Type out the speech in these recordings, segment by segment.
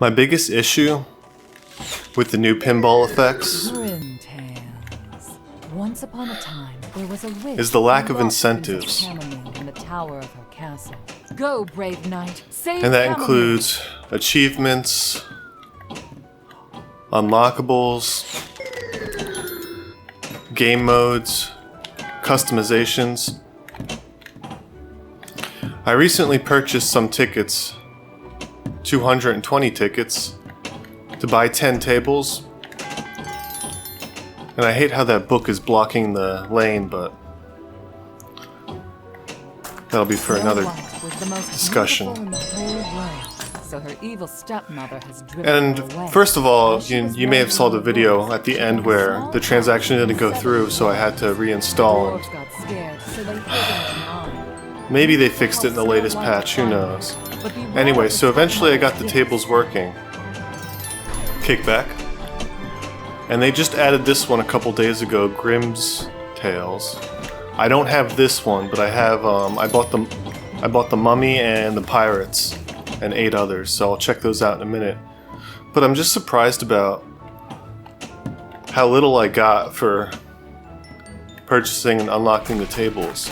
My biggest issue with the new Pinball FX Once upon a time, there was a witch is the lack of who lost incentives. Princess Chamomile in the tower of her castle. Go, brave knight, save And that Chamomile. includes achievements, unlockables, game modes, customizations. I recently purchased some tickets, 220 tickets, to buy 10 tables. And I hate how that book is blocking the lane, but that'll be for another discussion. So her evil stepmother has driven her away. And first of all, you may have saw the video at the end where the transaction didn't go through, so I had to reinstall Dwarves got scared, so they hid in town. Maybe they fixed it in the latest patch, who knows. Anyway, so eventually I got the tables working. Kickback. And they just added this one a couple days ago, Grimm's Tales. I don't have this one, but I have I bought the Mummy and the Pirates and 8 others, so I'll check those out in a minute. But I'm just surprised about how little I got for purchasing and unlocking the tables.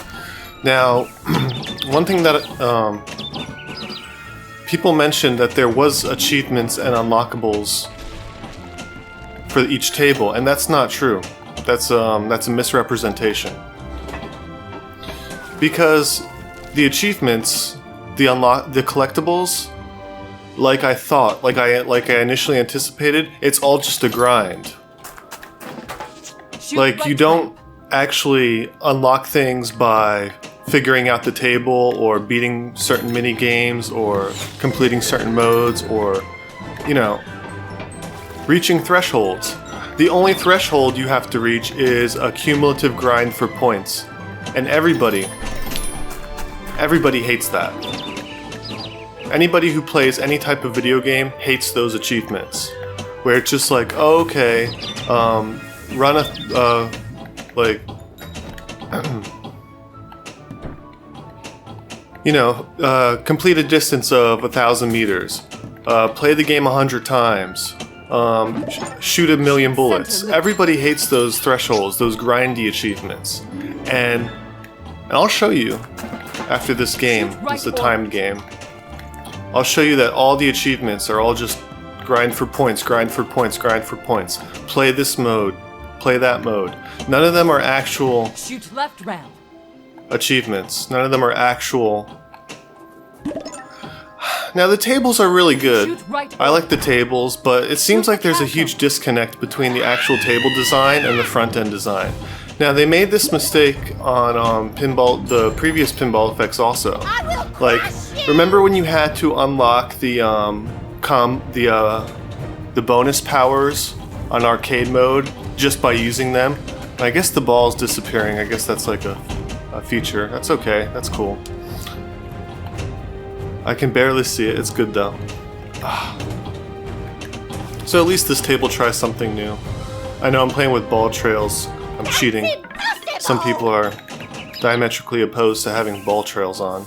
Now, one thing that people mentioned that there was achievements and unlockables for each table, and that's not true. That's a misrepresentation. Because the achievements, the collectibles, like I thought, like I initially anticipated, it's all just a grind. Like, you don't actually unlock things by figuring out the table or beating certain mini games or completing certain modes or, you know, reaching thresholds. The only threshold you have to reach is a cumulative grind for points. And everybody hates that. Anybody who plays any type of video game hates those achievements. Where it's just like, oh, okay, run a, like, you know, complete a distance of 1,000 meters. Play the game 100 times. Shoot 1,000,000 bullets. Everybody hates those thresholds, those grindy achievements. And I'll show you after this game, this is a timed game. I'll show you that all the achievements are all just grind for points, grind for points, grind for points. Play this mode, play that mode. None of them are actual Shoot left round. achievements. None of them are actual. Now the tables are really good. I like the tables, but it seems like there's a huge disconnect between the actual table design and the front end design. Now they made this mistake on the previous Pinball FX also. Like, remember when you had to unlock the bonus powers on arcade mode just by using them? I guess the ball's disappearing. I guess that's like a feature. That's okay. That's cool. I can barely see it. It's good though. So at least this table tries something new. I know I'm playing with ball trails. I'm cheating. Some people are diametrically opposed to having ball trails on.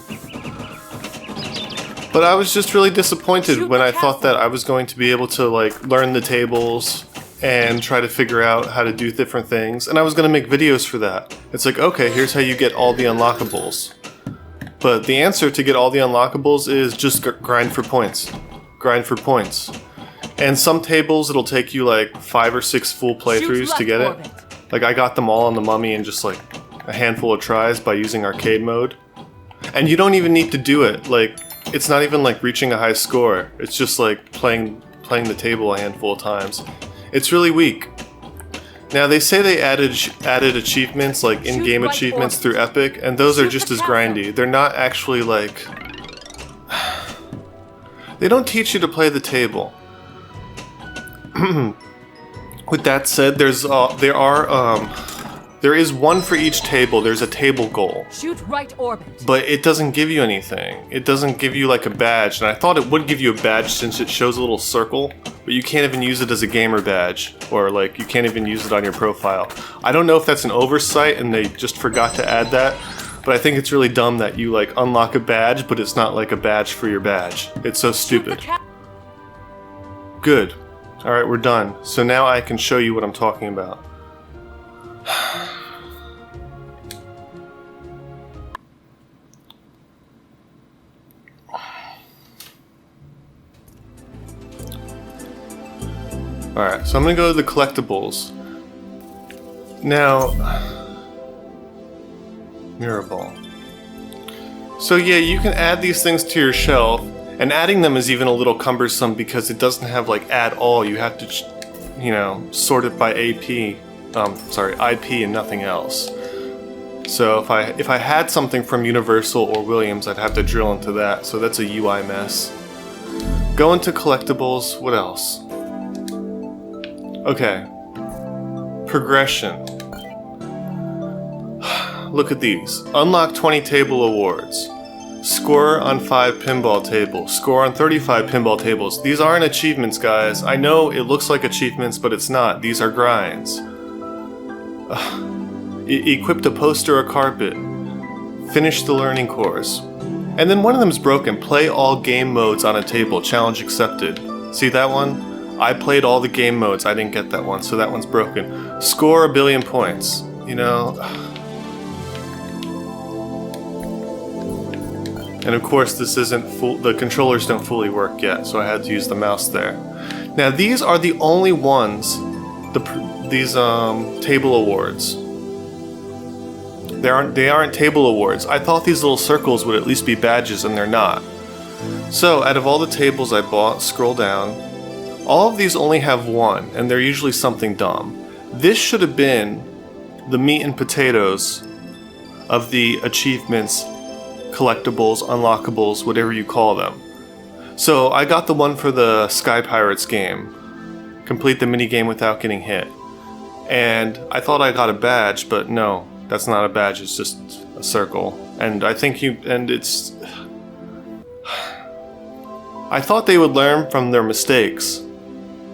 But I was just really disappointed when I thought that I was going to be able to like learn the tables and try to figure out how to do different things, and I was going to make videos for that. It's like, okay, here's how you get all the unlockables. But the answer to get all the unlockables is just grind for points. Grind for points. And some tables it'll take you like 5 or 6 full playthroughs to get it. Like I got them all on the Mummy in just like a handful of tries by using arcade mode. And you don't even need to do it. Like, it's not even like reaching a high score. It's just like playing the table a handful of times. It's really weak. Now they say they added achievements, like in-game achievements through Epic, and those are just as grindy. They're not actually like... They don't teach you to play the table. With that said, there is one for each table. There's a table goal. Shoot right orbit. But it doesn't give you anything. It doesn't give you like a badge, and I thought it would give you a badge since it shows a little circle, but you can't even use it as a gamer badge, or like you can't even use it on your profile. I don't know if that's an oversight and they just forgot to add that, but I think it's really dumb that you like unlock a badge, but it's not like a badge for your badge. It's so stupid. Good. Alright, we're done. So now I can show you what I'm talking about. Alright, so I'm gonna go to the collectibles. Now, mirror ball. So yeah, you can add these things to your shelf, and adding them is even a little cumbersome because it doesn't have like add all. You have to, you know, sort it by IP and nothing else. So if I had something from Universal or Williams, I'd have to drill into that. So that's a UI mess. Go into collectibles. What else? Okay. Progression. Look at these. Unlock 20 table awards. Score on 5 pinball tables. Score on 35 pinball tables. These aren't achievements, guys. I know it looks like achievements, but it's not. These are grinds. Equipped a poster or carpet. Finish the learning course. And then one of them is broken. Play all game modes on a table. Challenge accepted. See that one? I played all the game modes. I didn't get that one, so that one's broken. Score 1 billion points. You know... And of course this isn't full, the controllers don't fully work yet, so I had to use the mouse there. Now these are the only ones, these table awards. They aren't table awards. I thought these little circles would at least be badges, and they're not. So out of all the tables I bought, scroll down, all of these only have one, and they're usually something dumb. This should have been the meat and potatoes of the achievements, collectibles, unlockables, whatever you call them. So I got the one for the Sky Pirates game. Complete the minigame without getting hit. And I thought I got a badge, but no, that's not a badge, it's just a circle. And I think it's... I thought they would learn from their mistakes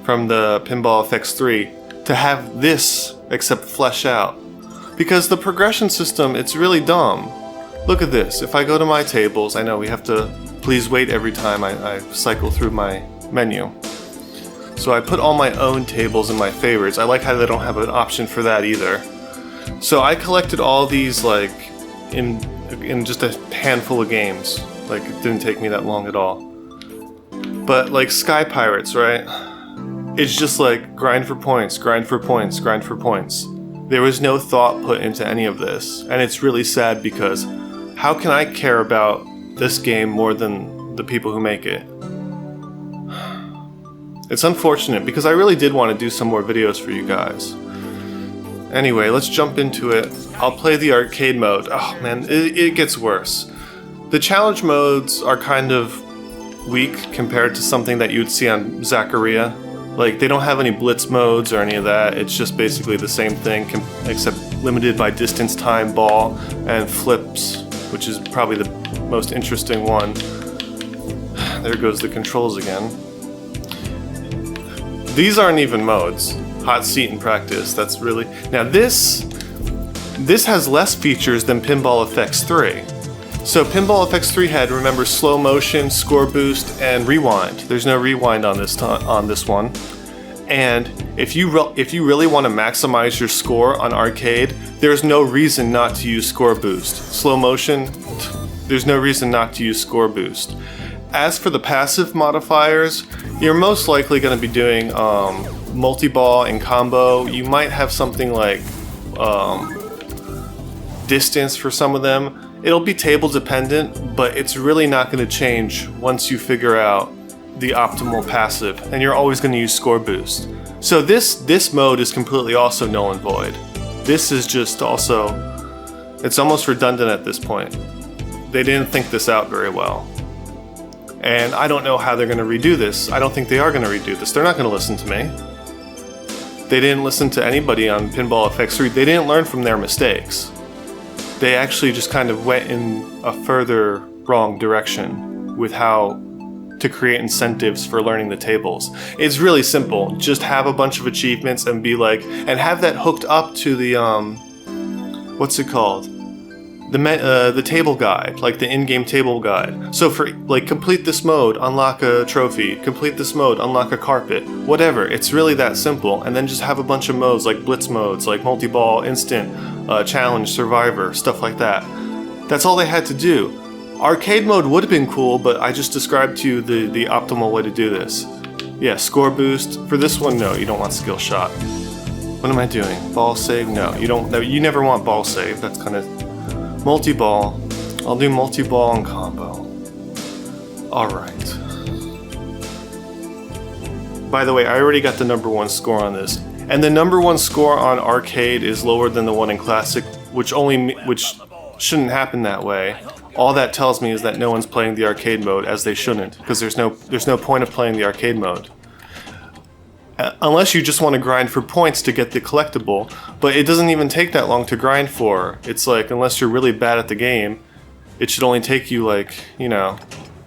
from the Pinball FX 3 to have this, except flesh out. Because the progression system, it's really dumb. Look at this. If I go to my tables, I know we have to please wait every time I cycle through my menu. So I put all my own tables in my favorites. I like how they don't have an option for that either. So I collected all these like in just a handful of games. Like it didn't take me that long at all. But like Sky Pirates, right? It's just like grind for points, grind for points, grind for points. There was no thought put into any of this, and it's really sad because how can I care about this game more than the people who make it? It's unfortunate because I really did want to do some more videos for you guys. Anyway, let's jump into it. I'll play the arcade mode. Oh man, it gets worse. The challenge modes are kind of weak compared to something that you would see on Zaccaria. Like, they don't have any blitz modes or any of that. It's just basically the same thing, except limited by distance, time, ball, and flips, which is probably the most interesting one. There goes the controls again. These aren't even modes. Hot seat and practice, that's really... Now this has less features than Pinball FX 3. So Pinball FX 3 had, remember, slow motion, score boost, and rewind. There's no rewind on this one. And if you really want to maximize your score on arcade, there's no reason not to use score boost. Slow motion, there's no reason not to use score boost. As for the passive modifiers, you're most likely going to be doing multi-ball and combo. You might have something like distance for some of them. It'll be table dependent, but it's really not going to change once you figure out the optimal passive, and you're always going to use score boost. So this mode is completely also null and void. This is just also, it's almost redundant at this point. They didn't think this out very well. And I don't know how they're going to redo this. I don't think they are going to redo this. They're not going to listen to me. They didn't listen to anybody on Pinball FX 3. They didn't learn from their mistakes. They actually just kind of went in a further wrong direction with how to create incentives for learning the tables. It's really simple. Just have a bunch of achievements and be like, and have that hooked up to the, what's it called? the table guide, like the in-game table guide. So for like complete this mode, unlock a trophy, complete this mode, unlock a carpet, whatever. It's really that simple. And then just have a bunch of modes like blitz modes, like multi-ball, instant, challenge, survivor, stuff like that. That's all they had to do. Arcade mode would have been cool, but I just described to you the optimal way to do this. Yeah, score boost. For this one, no, you don't want skill shot. What am I doing? Ball save? No, you don't. No, you never want ball save. That's kind of multi-ball. I'll do multi-ball and combo. All right. By the way, I already got the #1 score on this, and the #1 score on arcade is lower than the one in classic, which shouldn't happen that way. All that tells me is that no one's playing the arcade mode, as they shouldn't, because there's no point of playing the arcade mode. Unless you just want to grind for points to get the collectible, but it doesn't even take that long to grind for. It's like, unless you're really bad at the game, it should only take you like, you know,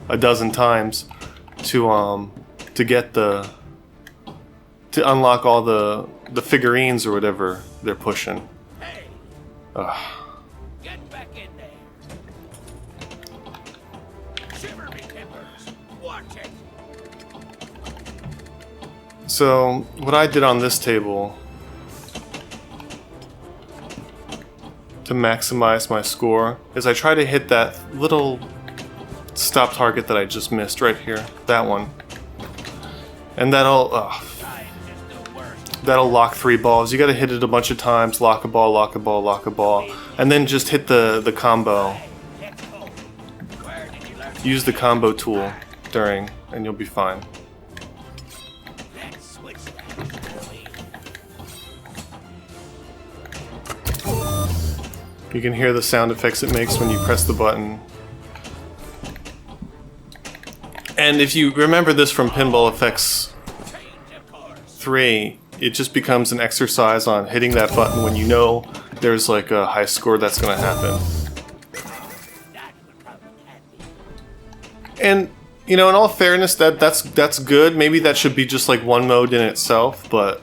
a dozen times to get to unlock all the figurines or whatever they're pushing. Ugh. Get back in there. Shiver me timbers. Watch it. So, what I did on this table to maximize my score is I try to hit that little stop target that I just missed right here, that one. And that'll lock 3 balls. You gotta hit it a bunch of times, lock a ball, lock a ball, lock a ball, and then just hit the combo. Use the combo tool during, and you'll be fine. You can hear the sound effects it makes when you press the button. And if you remember this from Pinball FX 3, it just becomes an exercise on hitting that button when you know there's like a high score that's going to happen. And, you know, in all fairness, that's good. Maybe that should be just like one mode in itself, but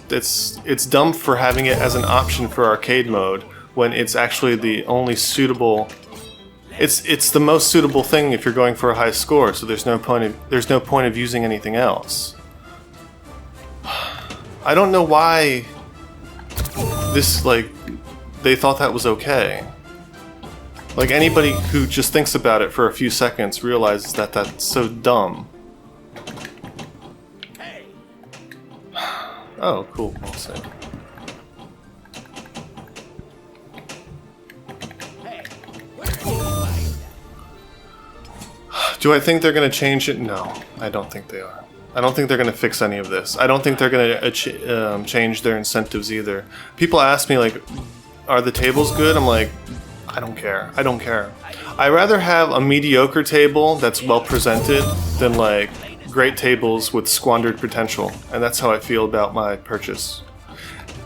it's dumb for having it as an option for arcade mode when it's actually the only suitable. It's the most suitable thing if you're going for a high score. So there's no point of using anything else. I don't know why this, like, they thought that was okay. Like, anybody who just thinks about it for a few seconds realizes that that's so dumb. Oh, cool. I'll say. Do I think they're going to change it? No, I don't think they are. I don't think they're going to fix any of this. I don't think they're going to change their incentives either. People ask me, like, are the tables good? I'm like, I don't care. I don't care. I'd rather have a mediocre table that's well presented than, like, great tables with squandered potential. And that's how I feel about my purchase.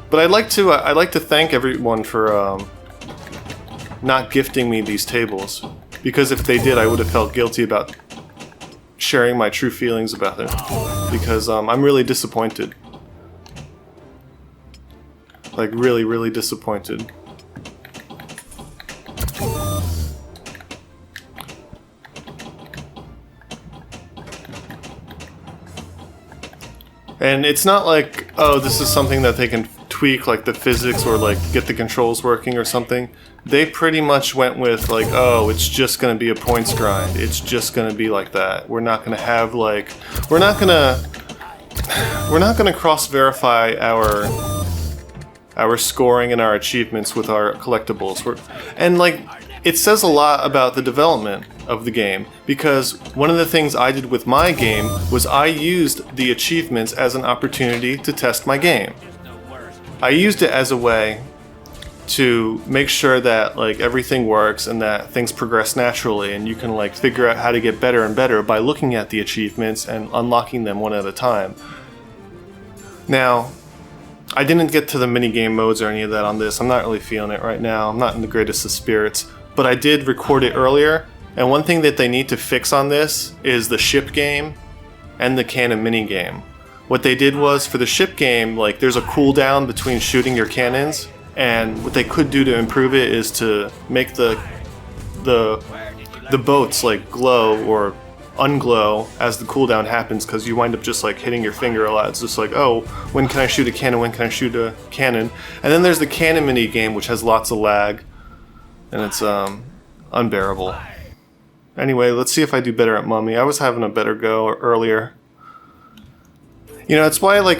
But I'd like to thank everyone for not gifting me these tables. Because if they did, I would have felt guilty about sharing my true feelings about it. Because I'm really disappointed. Like, really, really disappointed. And it's not like, oh, this is something that they can tweak, like the physics, or like get the controls working or something. They pretty much went with like, oh, it's just gonna be a points grind. It's just gonna be like that. We're not gonna have like, we're not gonna cross-verify our scoring and our achievements with our collectibles. And like, it says a lot about the development of the game, because one of the things I did with my game was I used the achievements as an opportunity to test my game. I used it as a way to make sure that like everything works and that things progress naturally, and you can like figure out how to get better and better by looking at the achievements and unlocking them one at a time. Now, I didn't get to the minigame modes or any of that on this. I'm not really feeling it right now. I'm not in the greatest of spirits, but I did record it earlier, and one thing that they need to fix on this is the ship game and the cannon minigame. What they did was, for the ship game, like there's a cooldown between shooting your cannons, And what they could do to improve it is to make the boats like glow or unglow as the cooldown happens, because you wind up just like hitting your finger a lot. It's just like, oh, when can I shoot a cannon? When can I shoot a cannon? And then there's the cannon mini game, which has lots of lag, and it's unbearable. Anyway, let's see if I do better at Mummy. I was having a better go earlier. You know, it's why like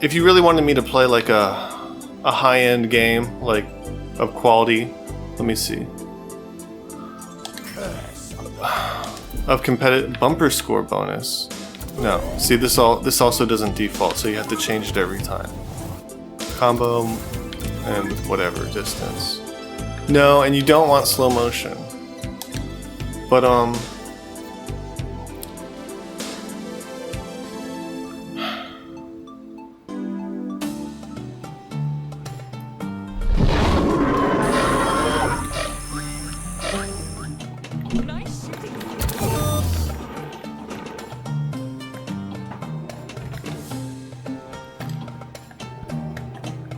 if you really wanted me to play like a high-end game like of quality, let me see. Of competitive bumper score bonus. No, see this also doesn't default, so you have to change it every time. Combo and whatever distance. No, and you don't want slow motion. But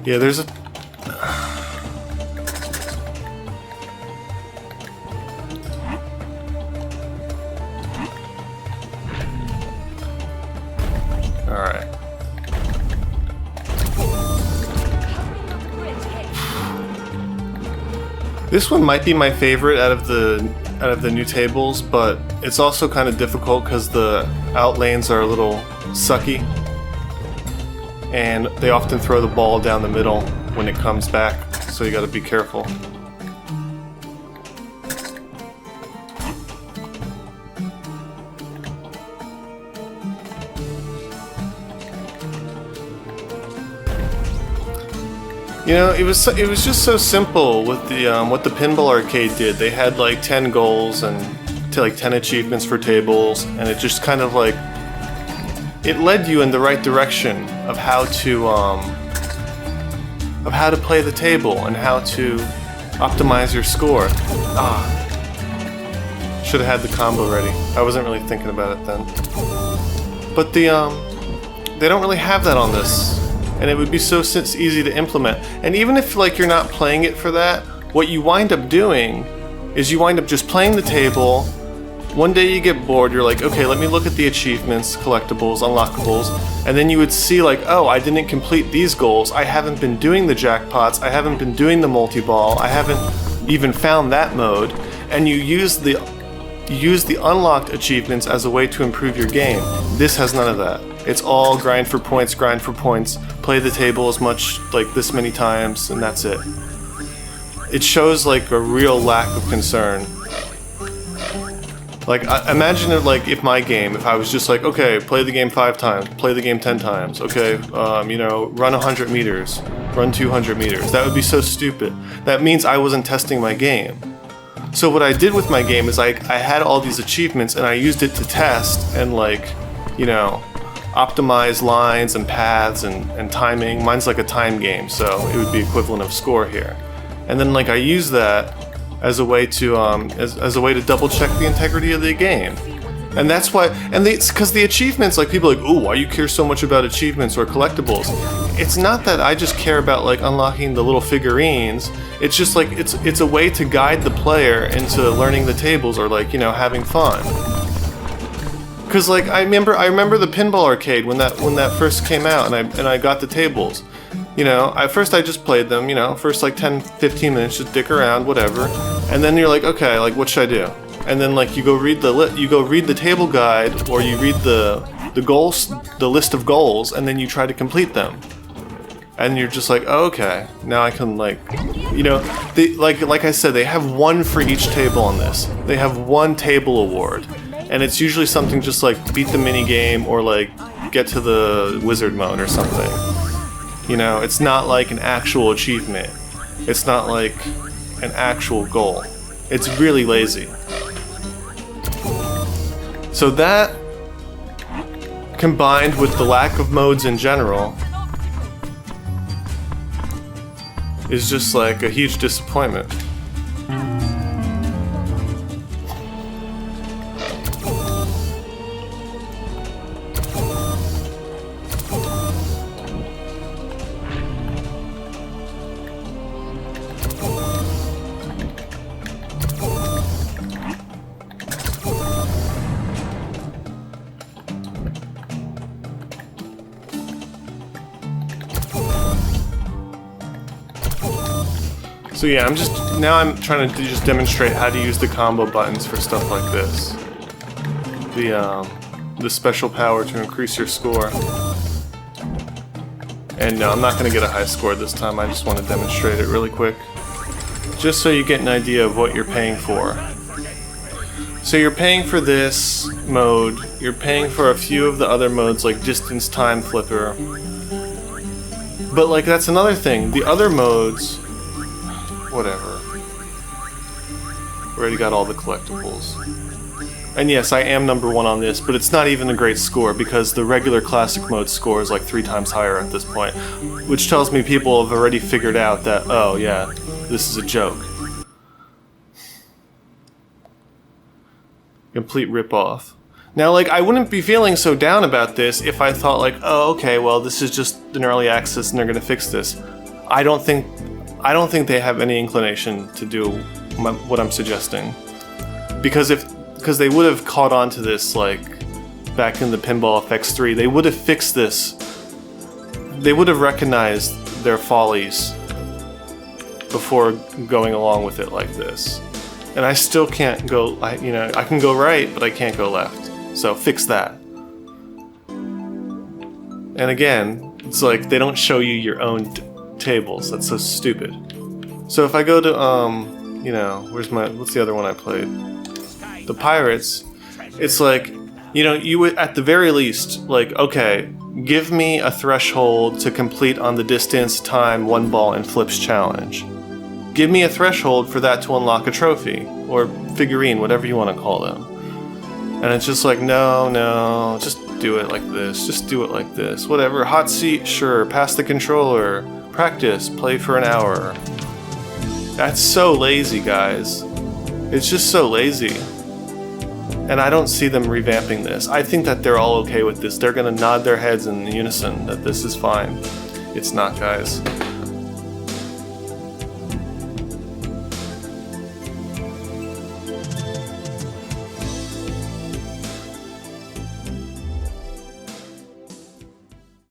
yeah, there's a Alright. This one might be my favorite out of the new tables, but it's also kind of difficult because the out lanes are a little sucky, and they often throw the ball down the middle when it comes back, so you gotta be careful. You know, it was just so simple with the what the Pinball Arcade did. They had like 10 goals and like 10 achievements for tables, and it just kind of like it led you in the right direction of how to play the table and how to optimize your score. Should have had the combo ready. I wasn't really thinking about it then. But they don't really have that on this. And it would be so easy to implement. And even if like you're not playing it for that, what you wind up doing is you wind up just playing the table. One day you get bored, you're like, okay, let me look at the achievements, collectibles, unlockables, and then you would see like, oh, I didn't complete these goals, I haven't been doing the jackpots, I haven't been doing the multi-ball, I haven't even found that mode, and you use the unlocked achievements as a way to improve your game. This has none of that. It's all grind for points, play the table as much, like this many times, and that's it. It shows like a real lack of concern. Like, imagine it like if my game, if I was just like, okay, play the game 5 times, play the game 10 times, okay, you know, run 100 meters, run 200 meters. That would be so stupid. That means I wasn't testing my game. So what I did with my game is I had all these achievements and I used it to test and like, you know, optimize lines and paths and timing. Mine's like a time game, so it would be equivalent of score here. And then like I use that as a way to as a way to double check the integrity of the game. And that's why, and it's because the achievements, like people are like, ooh, why you care so much about achievements or collectibles? It's not that I just care about like unlocking the little figurines. It's just like it's a way to guide the player into learning the tables or like, you know, having fun. Cause like I remember the Pinball Arcade when that first came out, and I got the tables. You know, at first I just played them, you know, first like 10-15 minutes, just dick around, whatever. And then you're like, okay, like what should I do? And then like you go read the table guide, or you read the goals, the list of goals, and then you try to complete them. And you're just like, oh, okay, now I can like, you know, they like I said, they have one for each table on this. They have one table award, and it's usually something just like beat the mini game or like get to the wizard mode or something. You know, it's not like an actual achievement. It's not like an actual goal. It's really lazy. So that, combined with the lack of modes in general, is just like a huge disappointment. So yeah, I'm trying to just demonstrate how to use the combo buttons for stuff like this. The special power to increase your score. And no, I'm not going to get a high score this time, I just want to demonstrate it really quick. Just so you get an idea of what you're paying for. So you're paying for this mode, you're paying for a few of the other modes like Distance Time Flipper. But like that's another thing, the other modes, whatever. Already got all the collectibles. And yes, I am number 1 on this, but it's not even a great score because the regular classic mode score is like 3 times higher at this point. Which tells me people have already figured out that, oh yeah, this is a joke. Complete rip-off. Now, like, I wouldn't be feeling so down about this if I thought like, oh, okay, well, this is just an early access and they're gonna fix this. I don't think they have any inclination to do what I'm suggesting. Because they would have caught on to this, like, back in the Pinball FX 3, they would have fixed this. They would have recognized their follies before going along with it like this. And I still can't go, I can go right, but I can't go left. So fix that. And again, it's like they don't show you your own tables. That's so stupid. So if I go to, what's the other one I played? The Pirates. It's like, you would, at the very least, like, okay, give me a threshold to complete on the distance, time, 1 ball, and flips challenge. Give me a threshold for that to unlock a trophy, or figurine, whatever you want to call them. And it's just like, no, just do it like this, just do it like this. Whatever, hot seat, sure, pass the controller, practice, play for an hour. That's so lazy, guys. It's just so lazy. And I don't see them revamping this. I think that they're all okay with this. They're gonna nod their heads in unison that this is fine. It's not, guys.